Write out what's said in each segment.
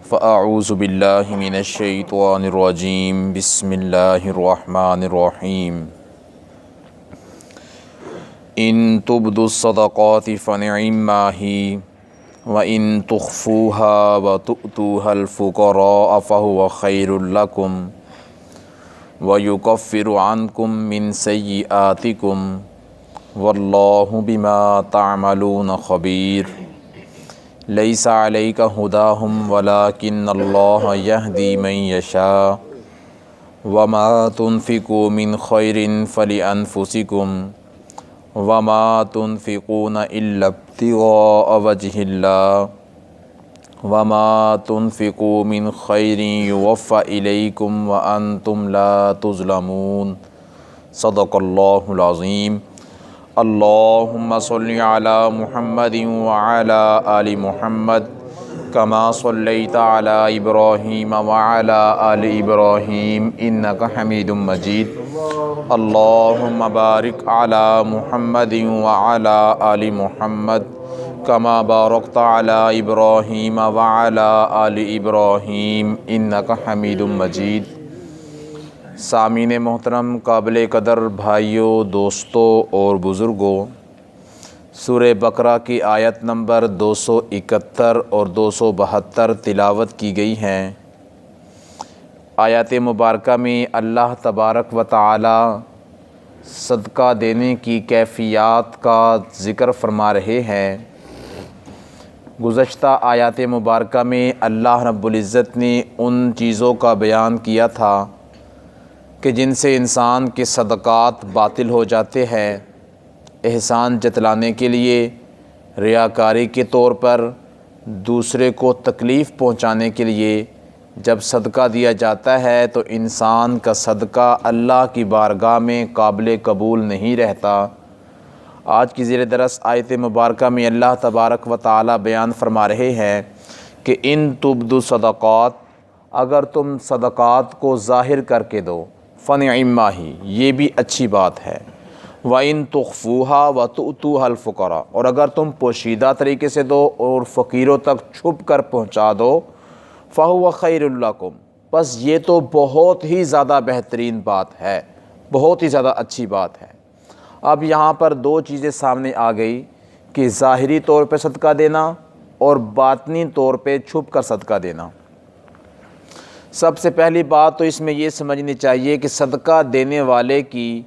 फ़अऊज़ु बिल्लाहि मिनश्शैतानिर्रजीम बिस्मिल्लाहिर्रहमानिर्रहीम। इन तुब्दुस्सदक़ाति फ़निअम्मा ही व इन तुख़्फ़ूहा व तु'तूहल फ़ुक़राअ फ़हुव ख़ैरुल लकुम व युकफ़्फ़िरु अन्कुम मिन सय्यिआतिकुम वल्लाहु बिमा तअमलून ख़बीर। लैसा अलैका हुदाहुम वलाकिन्नल्लाह यहदी मन यशा वमा तुनफ़िक़ू मिन ख़ैरिन फ़लिअन्फ़ुसिकुम वमा तुनफ़िक़ून इल्ला इब्तिग़ाअ वजहिल्लाह वमा तुनफ़िक़ू मिन ख़ैरिन युवफ़्फ़ा इलैकुम व अंतुम ला तुज़लमून। सदक़ल्लाहुल अज़ीम। अल्लाहुम्मा सल्लि अला मुहम्मदिन व अला आलि मुहम्मद कमा सल्लैता अला इब्राहीम व अला आलि इब्राहीम इन्नका हमीदुम मजीद। अल्लाहुम्मा बारिक अला मुहम्मदिन व अला आलि मुहम्मद कमा बारकता अला इब्राहीम व अला आलि इब्राहीम इन्नका हमीदुम मजीद। सामीन मोहतरम, काबिल कदर भाइयों, दोस्तों और बुज़ुर्गों, सूरह बकरा की आयत नंबर 271 और 272 तिलावत की गई हैं। आयत मुबारका में अल्लाह तबारक व तआला सदका देने की कैफ़ियत का ज़िक्र फरमा रहे हैं। गुज़श्ता आयत मुबारका में अल्लाह रब्बुल इज़्ज़त ने उन चीज़ों का बयान किया था कि जिनसे इंसान के सदक़ात बातिल हो जाते हैं। एहसान जतलाने के लिए, रियाकारी के तौर पर, दूसरे को तकलीफ़ पहुंचाने के लिए जब सदका दिया जाता है तो इंसान का सदका अल्लाह की बारगाह में काबिल कबूल नहीं रहता। आज की ज़ेर दरस आयत मुबारका में अल्लाह तबारक व तआला बयान फरमा रहे हैं कि इन तुब्दु सदक़ात, अगर तुम सदक़ात को ज़ाहिर करके दो, फ़निअम्मा ही, ये भी अच्छी बात है। व इन तुख़्फ़ूहा व तु'तूहल फ़ुक़रा, और अगर तुम पोशीदा तरीके से दो और फ़कीरों तक छुप कर पहुँचा दो, फ़हुव ख़ैरुल लकुम, बस ये तो बहुत ही ज़्यादा बेहतरीन बात है, बहुत ही ज़्यादा अच्छी बात है। अब यहाँ पर दो चीज़ें सामने आ गई कि ज़ाहिरी तौर पे सदका देना और बातनी तौर पे छुप कर सदका देना। सबसे पहली बात तो इसमें ये समझनी चाहिए कि सदका देने वाले की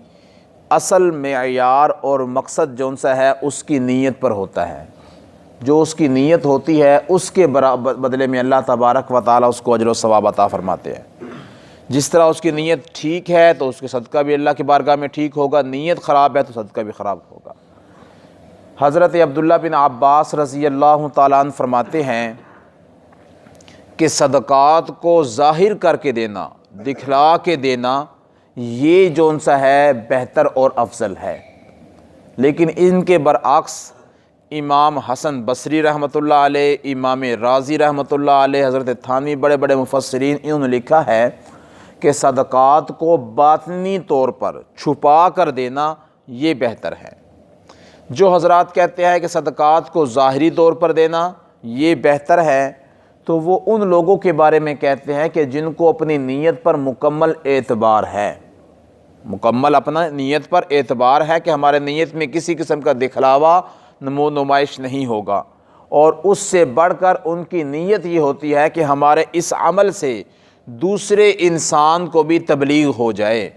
असल मेयार और मकसद जौन सा है उसकी नीयत पर होता है। जो उसकी नीयत होती है उसके बदले में अल्लाह तबारक व तआला उसको अजर व सवाब अता फरमाते हैं। जिस तरह उसकी नीयत ठीक है तो उसके सदका भी अल्लाह की बारगाह में ठीक होगा, नीयत ख़राब है तो सदका भी ख़राब होगा। हज़रत अब्दुल्ला बिन अब्बास रज़ी अल्लाह तआला अन्हु फरमाते हैं कि सदक़ात को ज़ाहिर करके देना, दिखला के देना, ये जौन सा है बेहतर और अफजल है। लेकिन इनके बरअक्स इमाम हसन बसरी रहमतुल्लाह अलैह, इमाम राज़ी रहमतुल्लाह अलैह, हज़रत थानवी, बड़े बड़े मुफस्सिरीन, इन्होंने लिखा है कि सदक़ात को बातनी तौर पर छुपा कर देना ये बेहतर है। जो हज़रात कहते हैं कि सदक़ात को ज़ाहिरी तौर पर देना ये बेहतर है, तो वो उन लोगों के बारे में कहते हैं कि जिनको अपनी नीयत पर मुकम्मल एतबार है, मुकम्मल अपना नीयत पर एतबार है कि हमारे नीयत में किसी किस्म का दिखलावा, नमो नुमाइश नहीं होगा, और उससे बढ़कर उनकी नीयत ये होती है कि हमारे इस अमल से दूसरे इंसान को भी तबलीग हो जाए,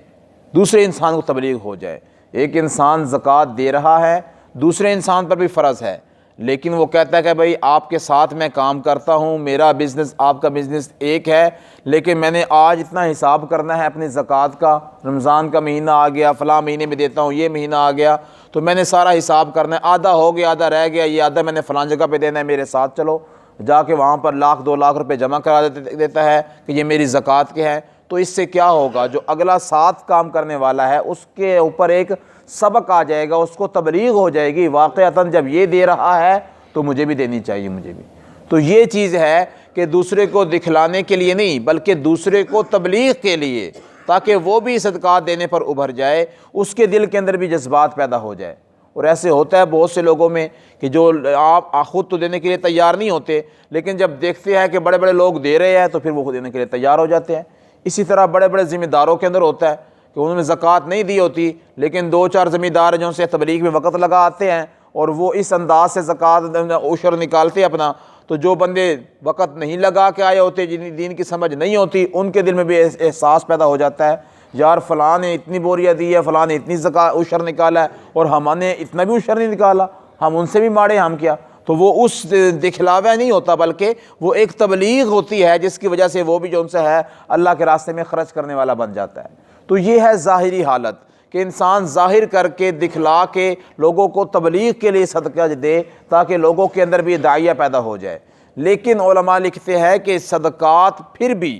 दूसरे इंसान को तबलीग हो जाए। एक इंसान ज़कात दे रहा है, दूसरे इंसान पर भी फ़र्ज़ है, लेकिन वो कहता है कि भाई आपके साथ मैं काम करता हूँ, मेरा बिज़नेस आपका बिज़नेस एक है, लेकिन मैंने आज इतना हिसाब करना है अपनी ज़कात का, रमज़ान का महीना आ गया, फ़लाँ महीने में देता हूँ, ये महीना आ गया तो मैंने सारा हिसाब करना है, आधा हो गया, आधा रह गया, ये आधा मैंने फ़लाँ जगह पे देना है, मेरे साथ चलो। जाके वहाँ पर लाख 2 लाख रुपये जमा करा देता है कि ये मेरी ज़कात के हैं। तो इससे क्या होगा, जो अगला साथ काम करने वाला है उसके ऊपर एक सबक आ जाएगा, उसको तबलीग हो जाएगी, वाक़अतन जब ये दे रहा है तो मुझे भी देनी चाहिए, मुझे भी। तो ये चीज़ है कि दूसरे को दिखलाने के लिए नहीं, बल्कि दूसरे को तबलीग के लिए, ताकि वो भी सदक़ात देने पर उभर जाए, उसके दिल के अंदर भी जज्बात पैदा हो जाए। और ऐसे होता है बहुत से लोगों में कि जो आप खुद तो देने के लिए तैयार नहीं होते, लेकिन जब देखते हैं कि बड़े बड़े लोग दे रहे हैं तो फिर वो देने के लिए तैयार हो जाते हैं। इसी तरह बड़े बड़े ज़िम्मेदारों के अंदर होता है कि उन्होंने ज़कात नहीं दी होती, लेकिन 2-4 ज़मींदार जो से तबलीग में वक़्त लगा आते हैं और वो इस अंदाज से ज़कात उशर निकालते हैं अपना, तो जो बंदे वक़्त नहीं लगा के आए होते, जिन्हें दीन की समझ नहीं होती, उनके दिल में भी एहसास पैदा हो जाता है, यार फ़लाँ ने इतनी बोरियाँ दी है, फ़लाँ ने इतनी ज़कात उशर निकाला है और हमने इतना भी उशर नहीं निकाला, हम उनसे भी माड़े, हम क्या। तो वो उस दिखलावा नहीं होता, बल्कि वो एक तबलीग होती है जिसकी वजह से वो भी जो उनसे है अल्लाह के रास्ते में ख़र्च करने वाला बन जाता है। तो ये है ज़ाहिरी हालत कि इंसान ज़ाहिर करके दिखला के लोगों को तबलीग के लिए सदका दे ताकि लोगों के अंदर भी दाइया पैदा हो जाए। लेकिन उलमा लिखते हैं कि सदकात फिर भी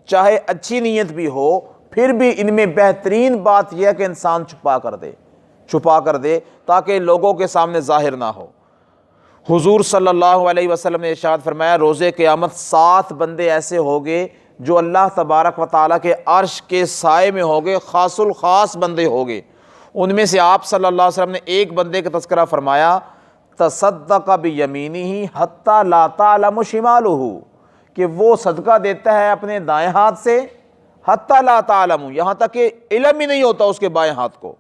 चाहे अच्छी नीयत भी हो, फिर भी इनमें बेहतरीन बात यह है कि इंसान छुपा कर दे ताकि लोगों के सामने ज़ाहिर ना हो। हुजूर सल्लल्लाहु अलैहि वसल्लम ने इरशाद फरमाया, रोज़े क़यामत 7 बंदे ऐसे होंगे जो अल्लाह तबारक व तआला के अर्श के साए में होंगे, ख़ासुल ख़ास बंदे होंगे। उनमें से आप सल्लल्लाहु अलैहि वसल्लम ने एक बंदे का तज़किरा फरमाया, तसद्दक़ बियमीनिही हत्ता ला तअलमु शिमालुहु, कि वो सदका देता है अपने दाएं हाथ से, हत्ता ला तअलमु, यहाँ तक कि इल्म ही नहीं होता उसके बाएं हाथ को,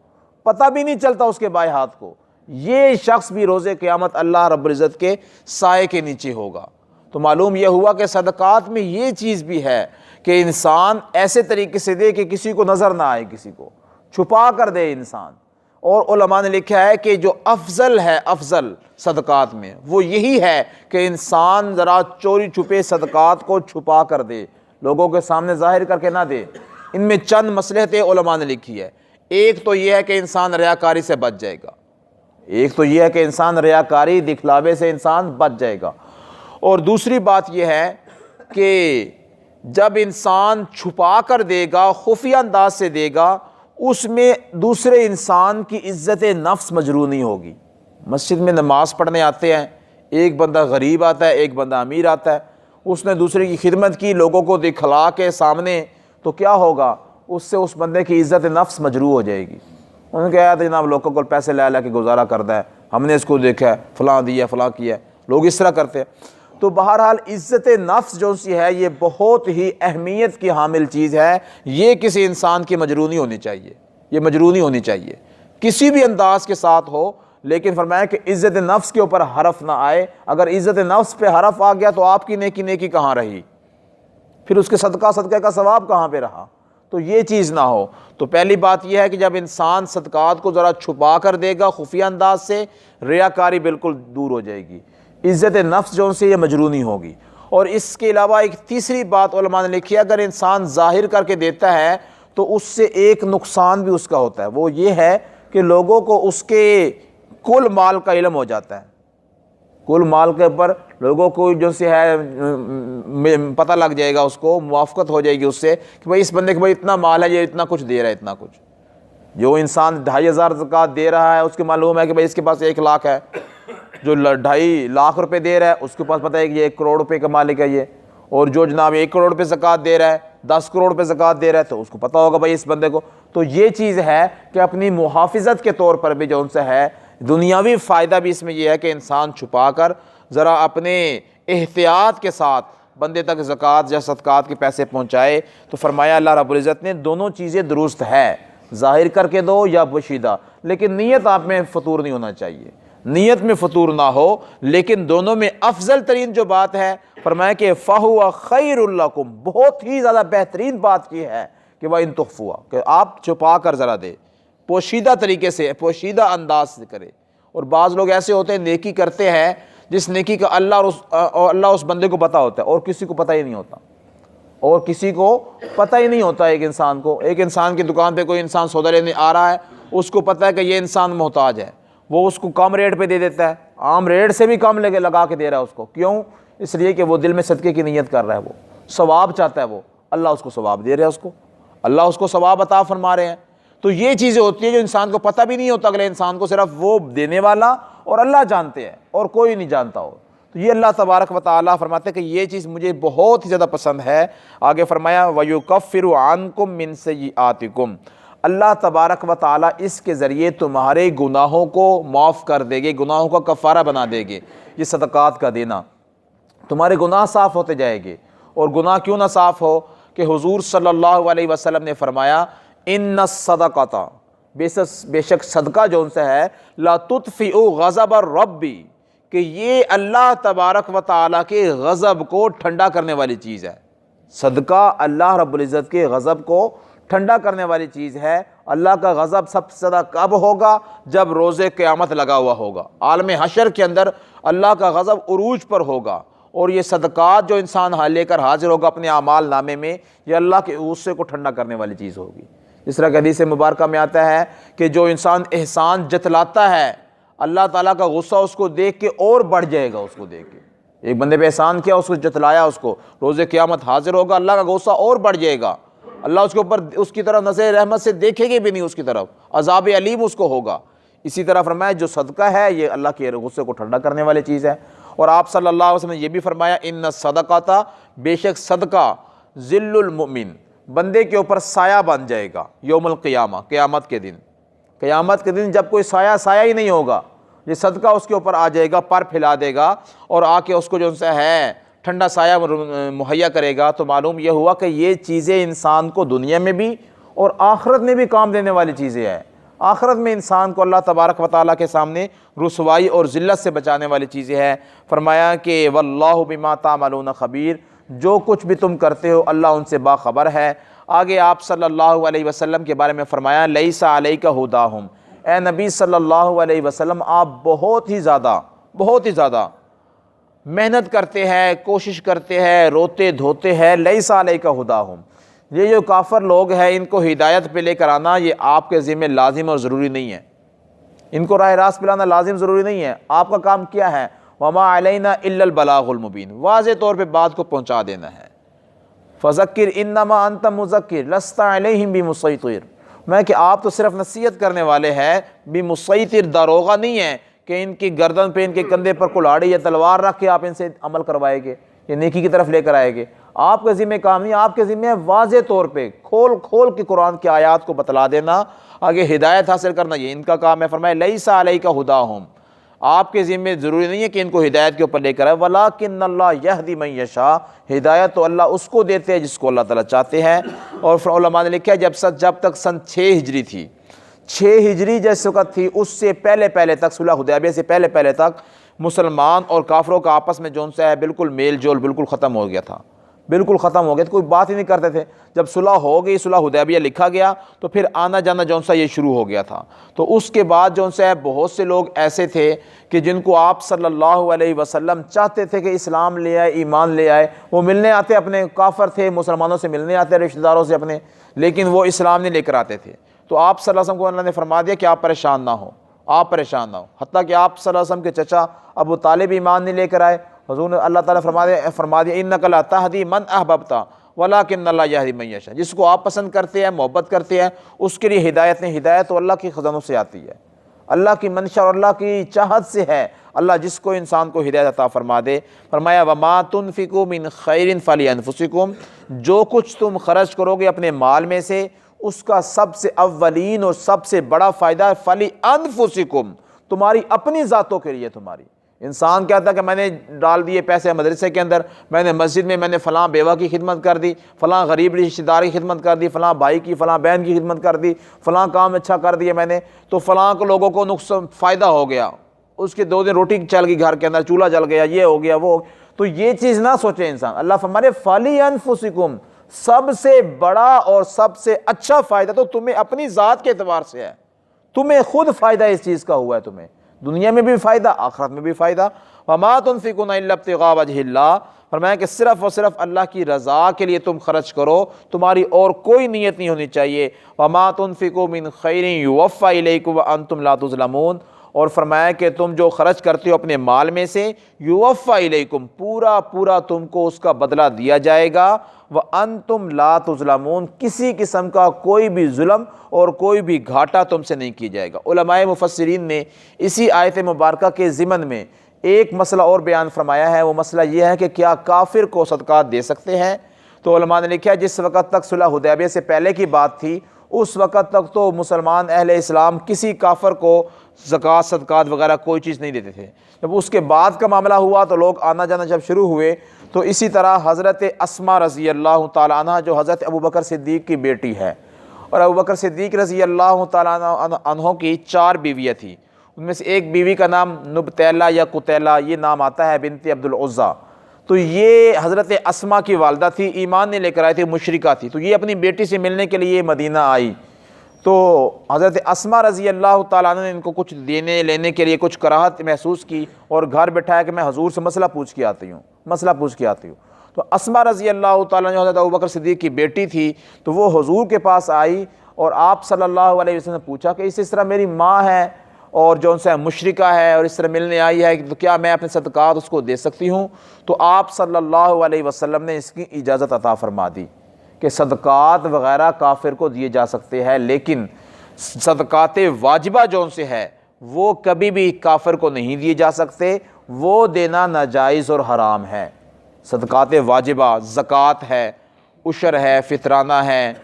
पता भी नहीं चलता उसके बाएं हाथ को। ये शख्स भी रोज़े क़यामत अल्लाह रब्बुल इज़्ज़त के साए के नीचे होगा। तो मालूम यह हुआ कि सदक़ात में ये चीज़ भी है कि इंसान ऐसे तरीके से दे कि किसी को नज़र ना आए, किसी को छुपा कर दे इंसान। और उलमा ने लिखा है कि जो अफजल है, अफजल सदक़ात में वो यही है कि इंसान ज़रा चोरी छुपे सदक़ात को छुपा कर दे, लोगों के सामने ज़ाहिर करके ना दे। इनमें चंद मसलहतें उलमा ने लिखी है। एक तो यह है कि इंसान रियाकारी से बच जाएगा, एक तो यह है कि इंसान रियाकारी दिखलावे से इंसान बच जाएगा। और दूसरी बात यह है कि जब इंसान छुपा कर देगा, खुफिया अंदाज से देगा, उसमें दूसरे इंसान की इज़्ज़त नफ्स मजरू नहीं होगी। मस्जिद में नमाज पढ़ने आते हैं, एक बंदा गरीब आता है, एक बंदा अमीर आता है, उसने दूसरे की खिदमत की लोगों को दिखला के सामने, तो क्या होगा, उससे उस बंदे की इज़्ज़त नफ्स मजरू हो जाएगी। उन्होंने कहा था जनाब लोगों को पैसे ला के गुजारा करता है, हमने इसको देखा है, फ़लाँ दिया फ़लाँ किया, लोग इस तरह करते हैं। तो बहरहाल इज़्ज़त नफ्स जो सी है ये बहुत ही अहमियत की हामिल चीज़ है। ये किसी इंसान की मजरू नहीं होनी चाहिए, ये मजरू नहीं होनी चाहिए किसी भी अंदाज के साथ हो। लेकिन फरमाया कि इज़्ज़त नफ्स के ऊपर हरफ ना आए। अगर इज़्ज़त नफ्स पे हरफ आ गया तो आपकी नेकी कहाँ रही, फिर उसके सदका का सवाब कहाँ पे रहा। तो ये चीज़ ना हो। तो पहली बात यह है कि जब इंसान सदकात को ज़रा छुपा कर देगा खुफिया अंदाज से, रियाकारी बिल्कुल दूर हो जाएगी, इज़्ज़त नफ्स जो से ये मजरू नहीं होगी। और इसके अलावा एक तीसरी बात उलमा ने लिखी है, अगर इंसान ज़ाहिर करके देता है तो उससे एक नुकसान भी उसका होता है, वो ये है कि लोगों को उसके कुल माल का इल्म हो जाता है। कुल माल के ऊपर लोगों को जो से है पता लग जाएगा, उसको मुआफ़क़त हो जाएगी उससे कि भाई इस बंदे के भाई इतना माल है, ये इतना कुछ दे रहा है, इतना कुछ। जो इंसान 2,500 ज़कात दे रहा है उसके मालूम है कि भाई इसके पास 1 लाख है, जो 2.5 लाख रुपए दे रहा है उसके पास पता है कि ये 1 करोड़ रुपए का मालिक है ये। और जो जनाब 1 करोड़ रुपए ज़कात दे रहा है, 10 करोड़ रुपए ज़कात दे रहा है, तो उसको पता होगा भाई इस बंदे को। तो ये चीज़ है कि अपनी मुहाफ़िज़त के तौर पर भी जो उनसे है, दुनियावी फ़ायदा भी इसमें यह है कि इंसान छुपा कर ज़रा अपने एहतियात के साथ बंदे तक ज़कात या सदक़ात के पैसे पहुँचाए। तो फरमाया अल्लाह रब्बुल इज़्ज़त ने दोनों चीज़ें दुरुस्त है, ज़ाहिर करके दो या पोशीदा, लेकिन नीयत आप में फ़तूर नहीं होना चाहिए, नीयत में फ़तूर ना हो। लेकिन दोनों में अफजल तरीन जो बात है, फरमाया कि फ़हुवा खैरुल लकुम, बहुत ही ज़्यादा बेहतरीन बात की है कि वह इन तुख्फुआ, कि आप छुपा कर ज़रा दे, पोशीदा तरीके से, पोशीदा अंदाज से करे। और बाज़ लोग ऐसे होते हैं नेकी करते हैं जिस नेकी का अल्लाह उस बंदे को पता होता है और किसी को पता ही नहीं होता, और किसी को पता ही नहीं होता। एक इंसान की दुकान पे कोई इंसान सौदा लेने आ रहा है, उसको पता है कि ये इंसान मोहताज है, वो उसको कम रेट पे दे देता है, आम रेट से भी कम लगा के दे रहा है उसको। क्यों? इसलिए कि वो दिल में सदक़े की नीयत कर रहा है, वो सवाब चाहता है, वो अल्लाह उसको सवाब दे रहा है, उसको अल्लाह उसको सवाब अता फरमा रहे हैं। तो ये चीज़ें होती हैं जो इंसान को पता भी नहीं होता, अगले इंसान को सिर्फ वो देने वाला और अल्लाह जानते हैं और कोई नहीं जानता हो। तो ये अल्लाह तबारक व तआला फरमाते हैं कि ये चीज़ मुझे बहुत ही ज़्यादा पसंद है। आगे फरमाया वयुकफ्फिरु अन्कुम मिन सय्यिआतिकुम, अल्लाह तबारक व ताला इसके ज़रिए तुम्हारे गुनाहों को माफ़ कर देंगे, गुनाहों का कफ़ारा बना देंगे। ये सदक़ात का देना, तुम्हारे गुनाह साफ़ होते जाएंगे। और गुनाह क्यों ना साफ़ हो कि हुज़ूर सल्लल्लाहु अलैहि वसल्लम ने फरमाया, इन्ना सदक़ता, बेशक सदका जो उनसे है, ला तुत्फ़िउ ग़ज़ब रब्बी, कि ये अल्लाह तबारक व ताला के गज़ब को ठंडा करने वाली चीज़ है। सदका अल्लाह रब्बुल इज़्ज़त के गज़ब को ठंडा करने वाली चीज़ है। अल्लाह का गज़ब सबसे ज़्यादा कब होगा? जब रोज़े क़यामत लगा हुआ होगा, आलम हशर के अंदर अल्लाह का गज़ब उरूज पर होगा। और ये सदक़ात जो इंसान लेकर हाजिर होगा अपने आमाल नामे में, ये अल्लाह के गुस्से को ठंडा करने वाली चीज़ होगी। इस तरह के हदीस मुबारक में आता है कि जो इंसान एहसान जतलाता है, अल्लाह ताला का गुस्सा उसको देख के और बढ़ जाएगा। उसको देख के, एक बंदे पे एहसान किया, उसको जतलाया, उसको रोज़े क़यामत हाजिर होगा, अल्लाह का गुस्सा और बढ़ जाएगा। अल्लाह उसके ऊपर उसकी तरफ नज़र रहमत से देखेंगे भी नहीं, उसकी तरफ अज़ाब अलीम उसको होगा। इसी तरह फरमाया जो सदका है ये अल्लाह के गुस्से को ठंडा करने वाली चीज़ है। और आप सल्लल्लाहु अलैहि वसल्लम ने यह भी फरमाया, इन्ना सदक़ाता, बेशक सदका ज़िल्लुल मुमिन, बंदे के ऊपर साया बन जाएगा यौमुल क़ियामा, क़यामत के दिन। क़यामत के दिन जब कोई साया ही नहीं होगा, ये सदका उसके ऊपर आ जाएगा, पर फैला देगा और आके उसको जो उनसे है ठंडा साया मुहैया करेगा। तो मालूम यह हुआ कि ये चीज़ें इंसान को दुनिया में भी और आखिरत में भी काम देने वाली चीज़ें हैं। आखिरत में इंसान को अल्लाह तबारक व तआला के सामने रुसवाई और ज़िल्लत से बचाने वाली चीज़ें हैं। फरमाया कि वल्लाहु बिमा तामलून खबीर, जो कुछ भी तुम करते हो अल्लाह उनसे बाखबर है। आगे आप सल्लल्लाहु अलैहि वसल्लम के बारे में फरमाया, लैसा अलैका हुदाहुम, ए नबी सल्लल्लाहु अलैहि वसल्लम आप बहुत ही ज़्यादा मेहनत करते हैं, कोशिश करते हैं, रोते धोते हैं। लैसा अलैका हुदाहुम, ये जो काफ़र लोग हैं इनको हिदायत पे लेकर आना ये आपके ज़िम्मे लाजिम और ज़रूरी नहीं है। इनको राह रास्त पे लाना लाजिम ज़रूरी नहीं है। आपका काम क्या है? वमा अलैना इल्लल बलागुल मुबीन, वाज़े तौर पे बात को पहुँचा देना है। फ़ज़क्किर इन्नमा अंत मुज़क्किर लस्ता अलैहिम बिमुसैतिर, मैं कि आप तो सिर्फ नसीहत करने वाले हैं, बिमुसैतिर दारोगा नहीं है कि इनकी गर्दन पे इनके कंधे पर कुल्हाड़ी या तलवार रख के आप इनसे अमल करवाएंगे, ये नेकी की तरफ लेकर आएंगे। आपके ज़िम्मे काम नहीं, आपके ज़िम्मे वाज़े तौर पे खोल के कुरान की आयात को बतला देना, आगे हिदायत हासिल करना, ये इनका काम है। फरमाया लैसा अलैका हुदाहुम, आपके ज़िम्मे ज़रूरी नहीं है कि इनको हिदायत के ऊपर लेकर आए। वलाकिन्नल्लाह यहदी मन यशा, हिदायत तो अल्लाह उसको देते हैं जिसको अल्लाह ताला चाहते हैं। और उलमा ने लिखा है जब तक सन 6 हिजरी थी, 6 हिजरी जिस वक़्त थी उससे पहले तक, सुलह हुदैबिया से पहले तक मुसलमान और काफरों का आपस में जो उनसे है बिल्कुल मेल जोल बिल्कुल ख़त्म हो गया था, बिल्कुल ख़त्म हो गया था, कोई बात ही नहीं करते थे। जब सुलह हो गई, सुलह हुदैबिया लिखा गया, तो फिर आना जाना जो सा ये शुरू हो गया था। तो उसके बाद जो है बहुत से लोग ऐसे थे कि जिनको आप सल्लल्लाहु अलैहि वसल्लम चाहते थे कि इस्लाम ले आए, ईमान ले आए। वो मिलने आते, अपने काफर थे, मुसलमानों से मिलने आते, रिश्तेदारों से अपने, लेकिन वो इस्लाम नहीं लेकर आते थे। तो आप सल्लल्लाहु अलैहि वसल्लम को अल्लाह ने फरमा दिया कि आप परेशान ना हो, आप परेशान ना हो। हत्ता कि आप सल्लल्लाहु अलैहि वसल्लम के चचा अबू तालिब ईमान नहीं लेकर आए। हुज़ूर ने अल्लाह ताला फरमा दिया इन्नका ला तहदी मन अहबब्ता वलाकिन्नल्लाह यहदी मन यशा, जिसको आप पसंद करते हैं, मोहब्बत करते हैं, उसके लिए हिदायत नहीं, हिदायत तो अल्लाह के ख़ज़ानों से आती है, अल्लाह की मंशा और अल्लाह की चाहत से है। अल्लाह जिसको इंसान को हिदायत अता फरमा दे। फरमाया वमा तुनफिकू मिन खैरिन फलिअनफुसिकुम, जो कुछ तुम खर्च करोगे अपने माल में से उसका सबसे अव्वलीन और सबसे बड़ा फ़ायदा फलिअनफुसिकुम, तुम्हारी अपनी ज़ातों के लिए। तुम्हारी इंसान कहता कि मैंने डाल दिए पैसे मदरसे के अंदर, मैंने मस्जिद में मैंने फ़लाँ बेवा की खिदमत कर दी, फ़लाँ गरीब रिश्तेदार की खिदमत कर दी, फ़लाँ भाई की फ़लाँ बहन की खिदमत कर दी, फ़लाँ काम अच्छा कर दिया मैंने, तो फ़लाँ को लोगों को नुकसान फ़ायदा हो गया, उसके 2 दिन रोटी चल गई घर के अंदर, चूल्हा जल गया, ये हो गया वो। तो ये चीज़ ना सोचे इंसान। अल्लाह फरमाए फलिअनफुसिकुम, सबसे बड़ा और सबसे अच्छा फ़ायदा तो तुम्हें अपनी ज़ात के एतबार से है, तुम्हें खुद फ़ायदा इस चीज़ का हुआ है, तुम्हें दुनिया में भी फ़ायदा, आखिरत में भी फ़ायदा। वमा तुनफिकूना इल्ला इब्तिगा वजहिल्लाह, फरमाया कि सिर्फ़ और सिर्फ अल्लाह की रज़ा के लिए तुम खर्च करो, तुम्हारी और कोई नीयत नहीं होनी चाहिए। वमा तुनफिकू मिन खैरिन युवफ़ा इलैकुम व अंतुम ला तुज़लमून, और फरमाया कि तुम जो खर्च करते हो अपने माल में से, युवफ़ा इलैकुम, पूरा पूरा तुमको उसका बदला दिया जाएगा। व अंतुम ला तुज़लमून, किसी किस्म का कोई भी जुल्म और कोई भी घाटा तुमसे नहीं किया जाएगा। उलमाए मुफस्सिरीन ने इसी आयत मुबारका के ज़िमन में एक मसला और बयान फरमाया है। वो मसला ये है कि क्या काफिर को सदक़ात दे सकते हैं? तो उलमा ने लिखा जिस वक़्त तक सुलह हुदैबिया से पहले की बात थी उस वक़्त तक तो मुसलमान अहले इस्लाम किसी काफ़र को ज़कात सदक़ात वगैरह कोई चीज़ नहीं देते थे। जब उसके बाद का मामला हुआ तो लोग आना जाना जब शुरू हुए, तो इसी तरह हज़रत अस्मा रज़ी अल्लाह ताला अन्हा जो हज़रत अबू बकर सिद्दीक़ की बेटी है, और अबू बकर सिद्दीक़ रज़ी अल्लाह ताला अन्हों की 4 बीवियाँ थी। उनमें से एक बीवी का नाम नुबतैला या कुतैला ये नाम आता है, बिनती अब्दुल उज़्ज़ा। तो ये हज़रत अस्मा की वालदा थी, ईमान नहीं लेकर आई थी, मुशरिका थी। तो ये अपनी बेटी से मिलने के लिए मदीना आई। तो हज़रत अस्मा रज़ी अल्लाह ताला अन्हा ने इनको कुछ देने लेने के लिए कुछ कराहत महसूस की और घर बैठाया कि मैं हजूर से मसला पूछ के आती हूँ। तो अस्मा रज़ी अल्लाह ताला जो हज़रत अबू बकर सिद्दीक़ की बेटी थी, तो वो हजूर के पास आई और आप सल्लल्लाहु अलैहि वसल्लम ने पूछा कि इस तरह मेरी माँ है और जो उनसे मुशरिका है और इस तरह मिलने आई है, तो क्या मैं अपने सदक़ात उसको दे सकती हूँ? तो आप सल्लल्लाहु अलैहि वसल्लम ने इसकी इजाज़त अता फ़रमा दी कि सदक़ात वग़ैरह काफिर को दिए जा सकते हैं, लेकिन सदक़ात वाजिबा जो उनसे है वो कभी भी काफिर को नहीं दिए जा सकते, वो देना नाजायज़ और हराम है। सदक़ात वाजिबा ज़कात है, उशर है, फ़ितराना है,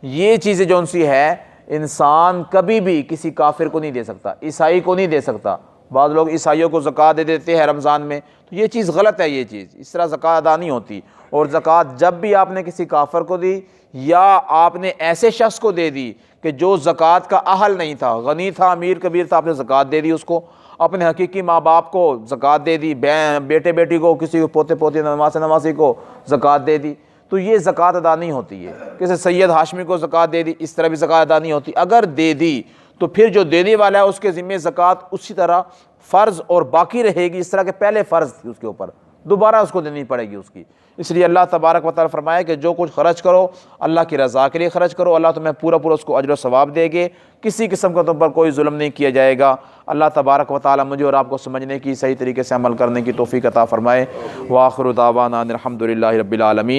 ये चीज़ें जो उनसी है इंसान कभी भी किसी काफिर को नहीं दे सकता, ईसाई को नहीं दे सकता। बाद लोग ईसाइयों को ज़कात दे देते हैं रमज़ान में, तो ये चीज़ गलत है। ये चीज़ इस तरह ज़कात अदा नहीं होती। और ज़कात जब भी आपने किसी काफिर को दी या आपने ऐसे शख्स को दे दी कि जो ज़कात का अहल नहीं था, गनी था, अमीर कबीर था, आपने ज़कात दे दी उसको, अपने हकीकी माँ बाप को ज़कात दे दी, बेटे बेटी को, किसी को पोते पोते नवासी को ज़कात दे दी, तो ये ज़कात अदा नहीं होती है। किसी सैयद हाशमी को ज़कात दे दी, इस तरह भी ज़कात अदा नहीं होती। अगर दे दी तो फिर जो देने वाला है उसके ज़िम्मे ज़कात उसी तरह फ़र्ज़ और बाकी रहेगी, इस तरह के पहले फ़र्ज़ थी उसके ऊपर, दोबारा उसको देनी पड़ेगी उसकी। इसलिए अल्लाह तबारक व तआला फरमाया कि जो कुछ खर्च करो अल्लाह की रज़ा के लिए खर्च करो, अल्लाह तुम्हें पूरा पूरा उसको अजर सवाब देंगे, किसी किस्म का तुम पर कोई जुल्म नहीं किया जाएगा। अल्लाह तबारक व तआला मुझे और आपको समझने की, सही तरीके से अमल करने की तौफ़ीक़ अता फ़रमाए। व आख़िरु दावाना अनिल हम्दुलिल्लाहि रब्बिल आलमीन।